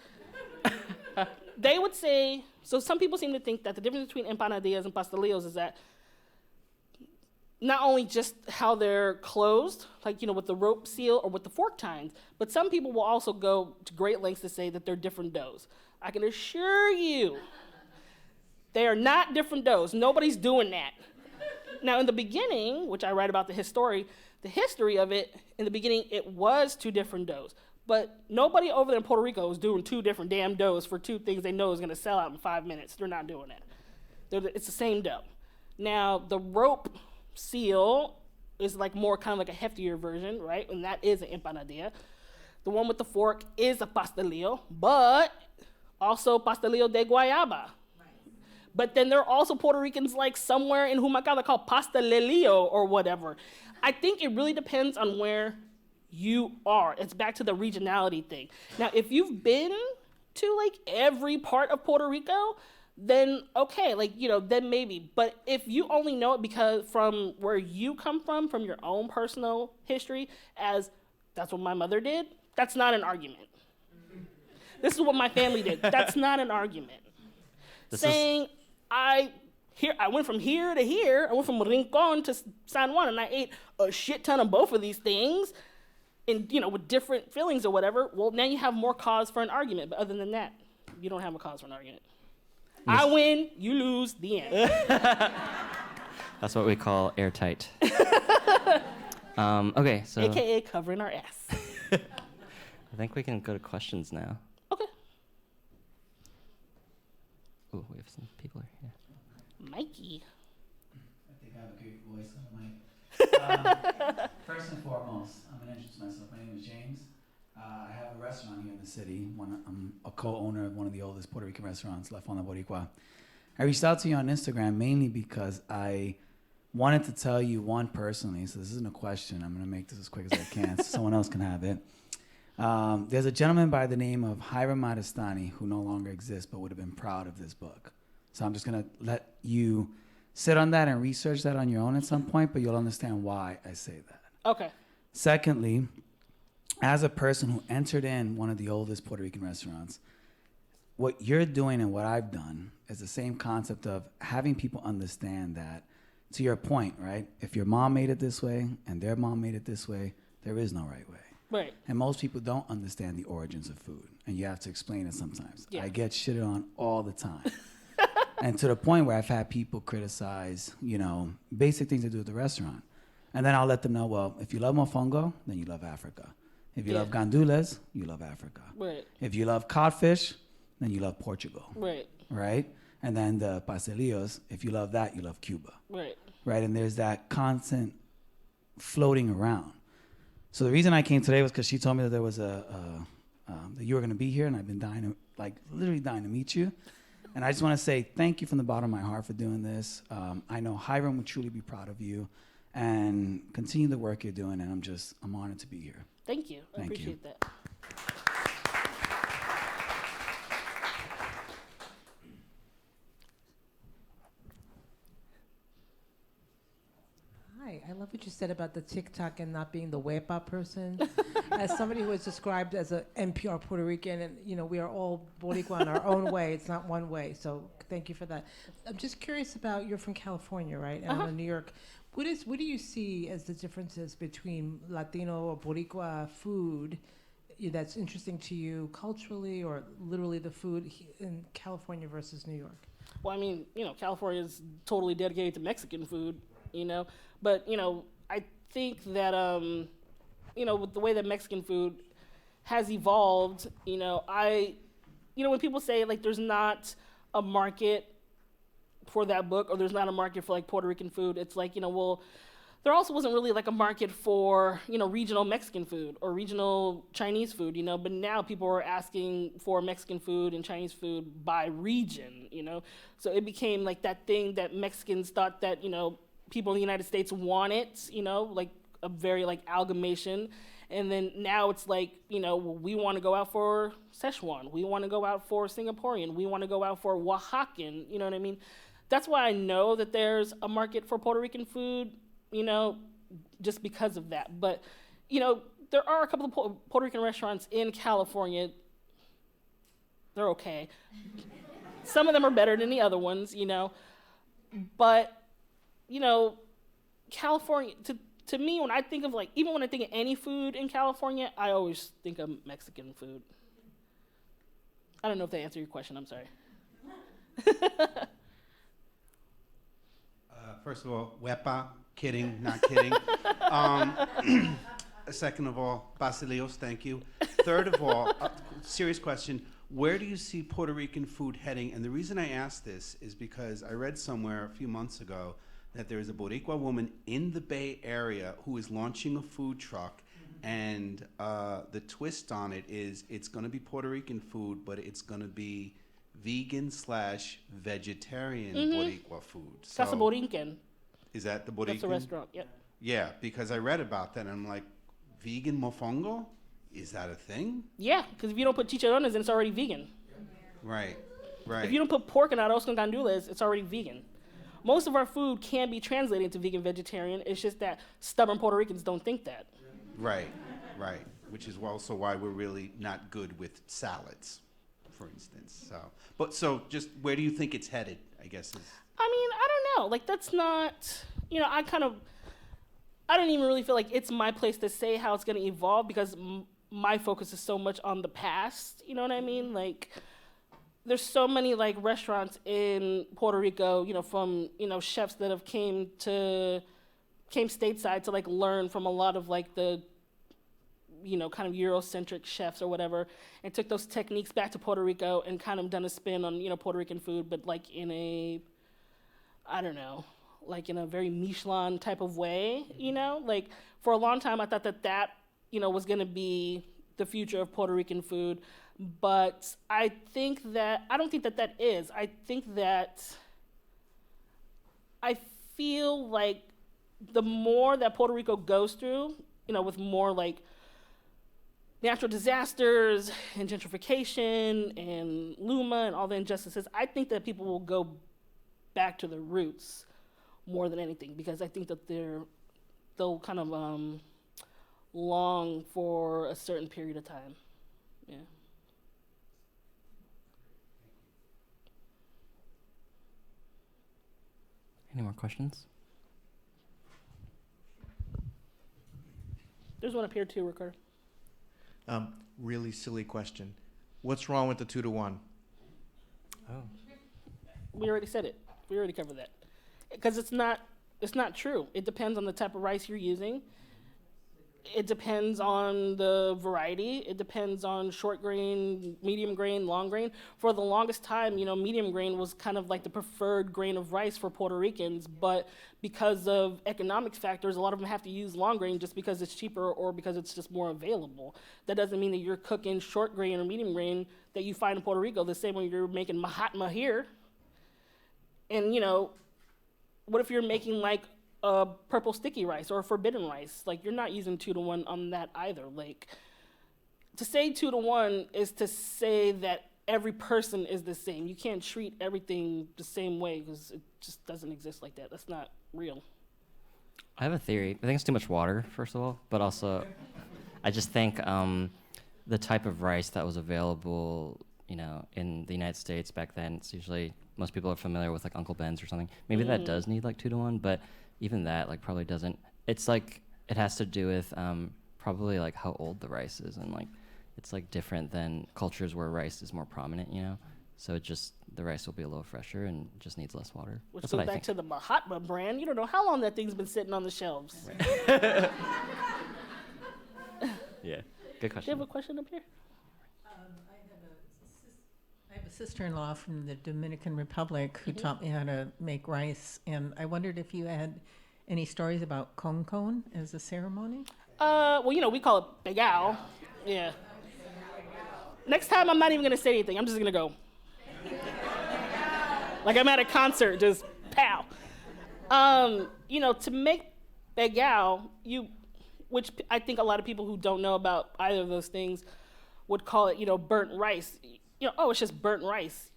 They would say, so some people seem to think that the difference between empanadillas and pastelillos is that not only just how they're closed, like, with the rope seal or with the fork tines, but some people will also go to great lengths to say that they're different doughs. I can assure you, they are not different doughs. Nobody's doing that. Now, in the beginning, which I write about the history of it, in the beginning, it was two different doughs. But nobody over there in Puerto Rico is doing two different damn doughs for two things they know is going to sell out in 5 minutes. They're not doing that. It's the same dough. Now, the rope seal is like more kind of like a heftier version, right? And that is an empanadilla. The one with the fork is a pastelillo, but also pastelillo de guayaba. But then there are also Puerto Ricans like somewhere in Humacao that call pastelillo or whatever. I think it really depends on where you are. It's back to the regionality thing. Now, if you've been to like every part of Puerto Rico, then okay, like, then maybe. But if you only know it because from where you come from your own personal history, as that's what my mother did, that's not an argument. This is what my family did. That's not an argument. I went from here to here. I went from Rincon to San Juan, and I ate a shit ton of both of these things, and with different fillings or whatever. Well, now you have more cause for an argument. But other than that, you don't have a cause for an argument. I win, you lose, the end. That's what we call airtight. Okay, so AKA covering our ass. I think we can go to questions now. Okay. Oh, we have some people here. Mikey. I think I have a great voice on the mic. First and foremost, I'm going to introduce myself. My name is James. I have a restaurant here in the city. I'm a co-owner of one of the oldest Puerto Rican restaurants, La Fonda Boricua. I reached out to you on Instagram mainly because I wanted to tell you one personally, so this isn't a question. I'm going to make this as quick as I can so someone else can have it. There's a gentleman by the name of Hiram Modestani who no longer exists but would have been proud of this book. So I'm just going to let you sit on that and research that on your own at some point, but you'll understand why I say that. Okay. Secondly, as a person who entered in one of the oldest Puerto Rican restaurants, what you're doing and what I've done is the same concept of having people understand that, to your point, right? If your mom made it this way and their mom made it this way, there is no right way. Right. And most people don't understand the origins of food, and you have to explain it sometimes. Yeah. I get shitted on all the time. And to the point where I've had people criticize, basic things to do at the restaurant. And then I'll let them know, well, if you love mofongo, then you love Africa. If you love gandules, you love Africa. Right. If you love codfish, then you love Portugal. Right. Right? And then the pastelillos, if you love that, you love Cuba. Right. Right? And there's that constant floating around. So the reason I came today was because she told me that there was that you were going to be here, and I've been literally dying to meet you. And I just want to say thank you from the bottom of my heart for doing this. I know Hiram would truly be proud of you, and continue the work you're doing, and I'm honored to be here. Thank you. I Thank appreciate you. that. Hi, I love what you said about the TikTok and not being the wepa person. As somebody who is described as an NPR Puerto Rican, and we are all Boricua in our own way. It's not one way. So thank you for that. I'm just curious about, you're from California, right? And New York. What do you see as the differences between Latino or Boricua food that's interesting to you culturally, or literally the food in California versus New York? Well, I mean, California is totally dedicated to Mexican food, But, I think that, with the way that Mexican food has evolved, when people say, like, there's not a market for that book, or there's not a market for like Puerto Rican food. It's like, well, there also wasn't really like a market for, regional Mexican food or regional Chinese food, but now people are asking for Mexican food and Chinese food by region, So it became like that thing that Mexicans thought that, people in the United States wanted, like a very like amalgamation. And then now it's like, we want to go out for Szechuan. We want to go out for Singaporean. We want to go out for Oaxacan, you know what I mean? That's why I know that there's a market for Puerto Rican food, just because of that. But, there are a couple of Puerto Rican restaurants in California. They're okay. Some of them are better than the other ones, But, California, to me, when I think of even when I think of any food in California, I always think of Mexican food. I don't know if that answered your question, I'm sorry. First of all, huepa, kidding, not kidding. Second of all, Basileos, thank you. Third of all, serious question, where do you see Puerto Rican food heading? And the reason I ask this is because I read somewhere a few months ago that there is a Boricua woman in the Bay Area who is launching a food truck, and the twist on it is it's going to be Puerto Rican food, but it's going to be vegan/vegetarian Boricua food. So Casa Borinquen. Is that the Boricua? That's a restaurant, yeah. Yeah, because I read about that and I'm like, vegan mofongo? Is that a thing? Yeah, because if you don't put chicharrones in, it's already vegan. Right, right. If you don't put pork in arroz con gandules, it's already vegan. Most of our food can be translated into vegan vegetarian. It's just that stubborn Puerto Ricans don't think that. Right, right. Which is also why we're really not good with salads, for instance. So just where do you think it's headed, I guess is... I mean, I don't know. Like, that's not, I don't even really feel like it's my place to say how it's going to evolve, because my focus is so much on the past, you know what I mean? Like, there's so many like restaurants in Puerto Rico, from, chefs that have came stateside to like learn from a lot of like the, kind of Eurocentric chefs or whatever, and took those techniques back to Puerto Rico and kind of done a spin on, Puerto Rican food, but like in a, I don't know, like in a very Michelin type of way, Like for a long time I thought that, was going to be the future of Puerto Rican food. But I don't think that is. I feel like the more that Puerto Rico goes through, with more like natural disasters and gentrification and Luma and all the injustices, I think that people will go back to their roots more than anything, because I think that they'll kind of long for a certain period of time. Yeah. Any more questions? There's one up here too, Ricardo. Really silly question. What's wrong with the 2-to-1? Oh. We already said it. We already covered that. Because it's not true. It depends on the type of rice you're using. It depends on the variety. It depends on short grain, medium grain, long grain. For the longest time, medium grain was kind of like the preferred grain of rice for Puerto Ricans, but because of economic factors, a lot of them have to use long grain just because it's cheaper or because it's just more available. That doesn't mean that you're cooking short grain or medium grain that you find in Puerto Rico the same way you're making mahatma here. And, what if you're making like a purple sticky rice or a forbidden rice? Like, you're not using 2-to-1 on that either. Like, to say 2-to-1 is to say that every person is the same. You can't treat everything the same way, because it just doesn't exist like that. That's not real. I have a theory. I think it's too much water, first of all, but also I just think the type of rice that was available, in the United States back then, it's usually, most people are familiar with like Uncle Ben's or something. Maybe that does need like 2-to-1, but even that like probably doesn't. It's like, it has to do with probably like how old the rice is, and like it's like different than cultures where rice is more prominent, So it just, the rice will be a little fresher and just needs less water. Which That's goes what I back think. to the Mahatma brand. You don't know how long that thing's been sitting on the shelves. Right. Yeah, good Do you question. have a question up here? I have a sister-in-law from the Dominican Republic who taught me how to make rice, and I wondered if you had any stories about con as a ceremony? Well, we call it pegao. Yeah. Next time, I'm not even gonna say anything. I'm just gonna go. Like I'm at a concert, just pow. To make pegao, which I think a lot of people who don't know about either of those things would call it, burnt rice. It's just burnt rice,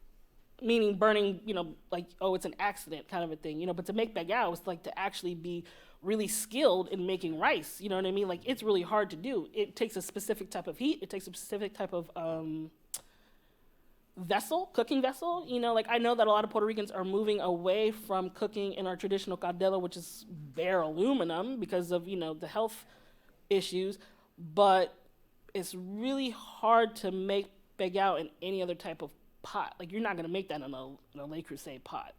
meaning burning, it's an accident kind of a thing, But to make pegao, it's like to actually be really skilled in making rice, you know what I mean? Like it's really hard to do. It takes a specific type of heat. It takes a specific type of cooking vessel. I know that a lot of Puerto Ricans are moving away from cooking in our traditional caldero, which is bare aluminum because of, the health issues. But it's really hard to make pegao in any other type of pot. Like you're not gonna make that in a Le Creuset pot.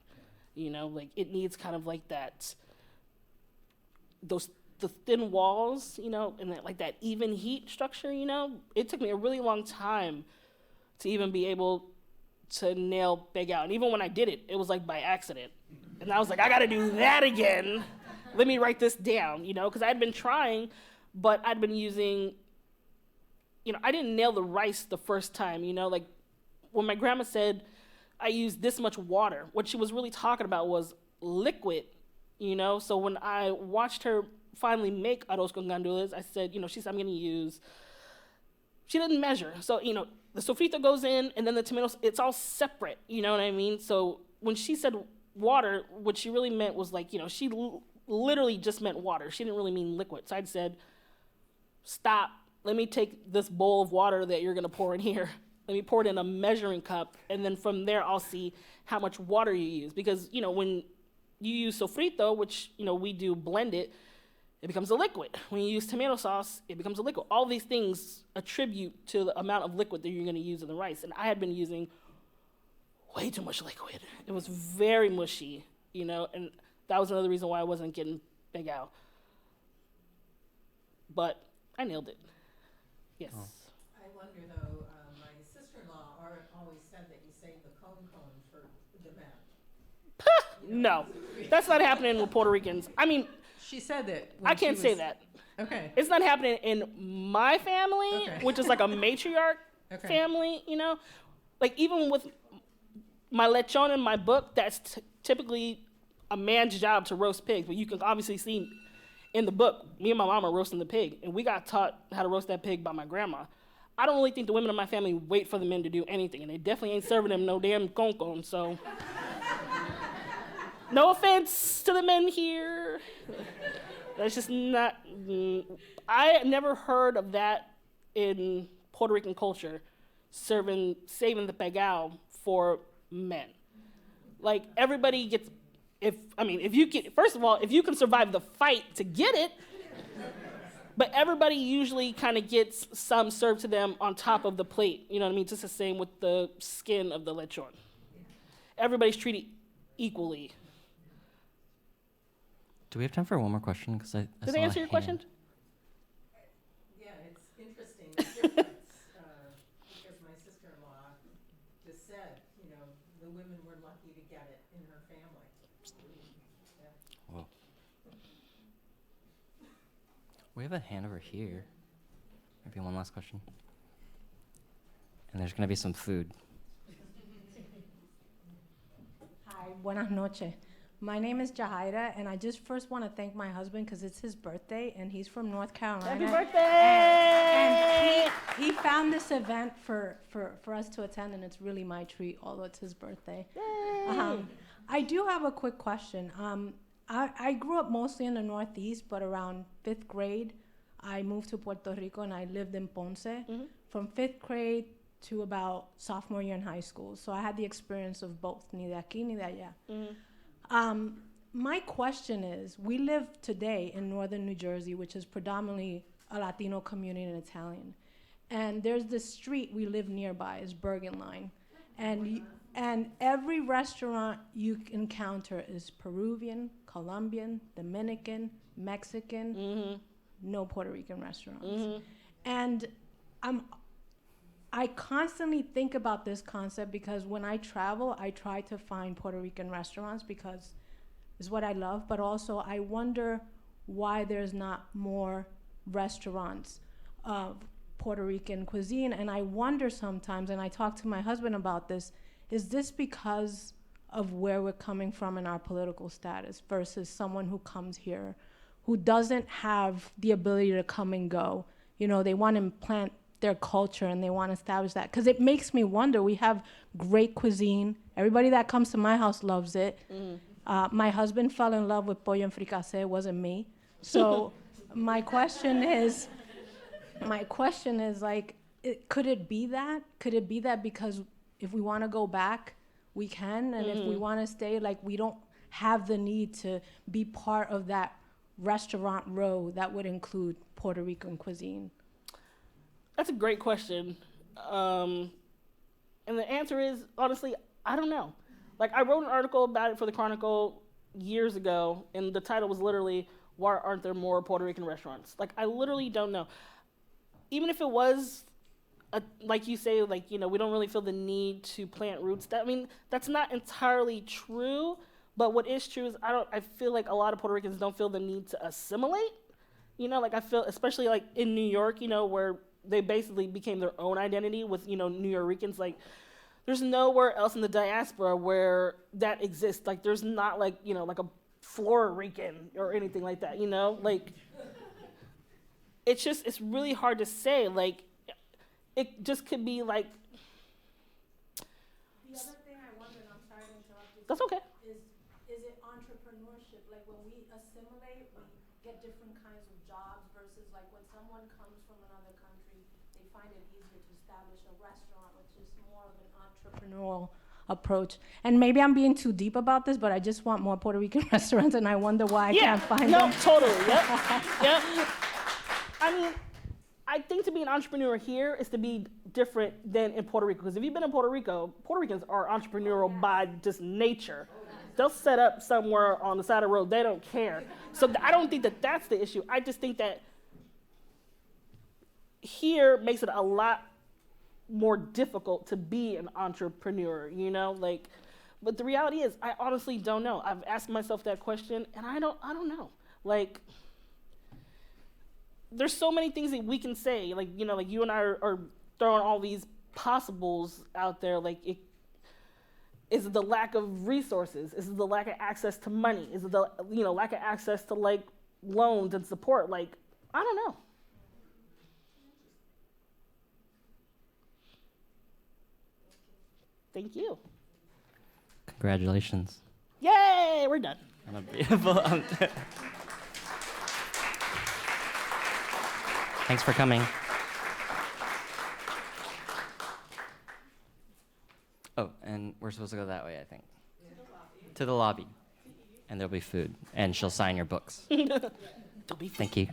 It needs kind of like that, the thin walls, and that even heat structure, It took me a really long time to even be able to nail pegao. And even when I did it, it was like by accident. And I was like, I gotta do that again. Let me write this down, because I had been trying, but I'd been using, I didn't nail the rice the first time, like when my grandma said I used this much water, what she was really talking about was liquid, So when I watched her finally make arroz con gandules, I said, she said, I'm gonna use, she didn't measure. So, the sofrito goes in and then the tomatoes, it's all separate, you know what I mean? So when she said water, what she really meant was like, she literally just meant water. She didn't really mean liquid. So I said, stop, let me take this bowl of water that you're gonna pour in here. Let me pour it in a measuring cup, and then from there I'll see how much water you use. Because, when you use sofrito, which, we do blend it, it becomes a liquid. When you use tomato sauce, it becomes a liquid. All these things attribute to the amount of liquid that you're gonna use in the rice. And I had been using way too much liquid. It was very mushy, and that was another reason why I wasn't getting pegao. But I nailed it. Yes. Oh. I wonder though, my sister-in-law always said that you save the con for the men. No, that's not happening with Puerto Ricans. I mean, She said that. I can't say that. Okay. It's not happening in my family, Okay. which is like a matriarch Okay. family, Like even with my lechon in my book, that's typically a man's job to roast pigs. But you can obviously see in the book, me and my mom are roasting the pig, and we got taught how to roast that pig by my grandma. I don't really think the women in my family wait for the men to do anything, and they definitely ain't serving them no damn con, so. No offense to the men here. That's just not, I never heard of that in Puerto Rican culture, saving the pegao for men. Like everybody gets, first of all, if you can survive the fight to get it, but everybody usually kind of gets some served to them on top of the plate. You know what I mean? Just the same with the skin of the lechon. Everybody's treated equally. Do we have time for one more question? Because I Did saw I answer a your question? hand. Yeah, it's interesting the difference because my sister-in-law just said, the women were lucky to get it in her family. Yeah. Whoa. We have a hand over here. Maybe one last question. And there's going to be some food. Hi, buenas noches. My name is Jahaira, and I just first want to thank my husband because it's his birthday, and he's from North Carolina. Happy birthday! And he found this event for us to attend, and it's really my treat, although it's his birthday. I do have a quick question. I grew up mostly in the Northeast, but around 5th grade, I moved to Puerto Rico, and I lived in Ponce from 5th grade to about sophomore year in high school. So I had the experience of both, Ni De Aquí, Ni De Allá. My question is, we live today in northern New Jersey, which is predominantly a Latino community and Italian. And there's this street we live nearby, is Bergen Line. And every restaurant you encounter is Peruvian, Colombian, Dominican, Mexican, no Puerto Rican restaurants. And I constantly think about this concept because when I travel, I try to find Puerto Rican restaurants because it's what I love, but also I wonder why there's not more restaurants of Puerto Rican cuisine. And I wonder sometimes, and I talk to my husband about this, is this because of where we're coming from in our political status versus someone who comes here who doesn't have the ability to come and go? You know, they want to implant their culture and they want to establish that. Because it makes me wonder, we have great cuisine. Everybody that comes to my house loves it. My husband fell in love with pollo en fricassé, it wasn't me. So my question is like, could it be that? Could it be that because if we want to go back, we can, and if we want to stay, like, we don't have the need to be part of that restaurant row that would include Puerto Rican cuisine? That's a great question. And the answer is, honestly, I don't know. Like, I wrote an article about it for the Chronicle years ago, and the title was literally, "Why aren't there more Puerto Rican restaurants?" Like, I literally don't know. Even if it was, like you say, like, you know, we don't really feel the need to plant roots. That's not entirely true, but what is true is I feel like a lot of Puerto Ricans don't feel the need to assimilate. You know, like, I feel, especially like in New York, you know, where they basically became their own identity with, you know, New Yorkers. Like, there's nowhere else in the diaspora where that exists. Like, there's not, like, you know, like a Florida Rican or anything like that, you know? Like, it's really hard to say. Like, it just could be like. The other thing I wonder, and I'm sorry to interrupt you. That's okay. Is it entrepreneurship? Like, when we assimilate, we get different kinds of jobs versus, like, when someone comes from another country, they find it easier to establish a restaurant, which is more of an entrepreneurial approach. And maybe I'm being too deep about this, but I just want more Puerto Rican restaurants, and I wonder why I can't find them. Totally. Yep. I mean, I think to be an entrepreneur here is to be different than in Puerto Rico. Because if you've been in Puerto Rico, Puerto Ricans are entrepreneurial by just nature. They'll set up somewhere on the side of the road. They don't care. So I don't think that that's the issue. I just think that here makes it a lot more difficult to be an entrepreneur, you know? Like, but the reality is, I honestly don't know. I've asked myself that question, and I don't know. Like, there's so many things that we can say. Like, you know, like you and I are throwing all these possibles out there. Like, is it the lack of resources? Is it the lack of access to money? Is it the, you know, lack of access to, like, loans and support? Like, I don't know. Thank you. Congratulations. Yay, we're done. On a beautiful. Thanks for coming. Oh, and we're supposed to go that way, I think. To the lobby. And there'll be food. And she'll sign your books. Thank you.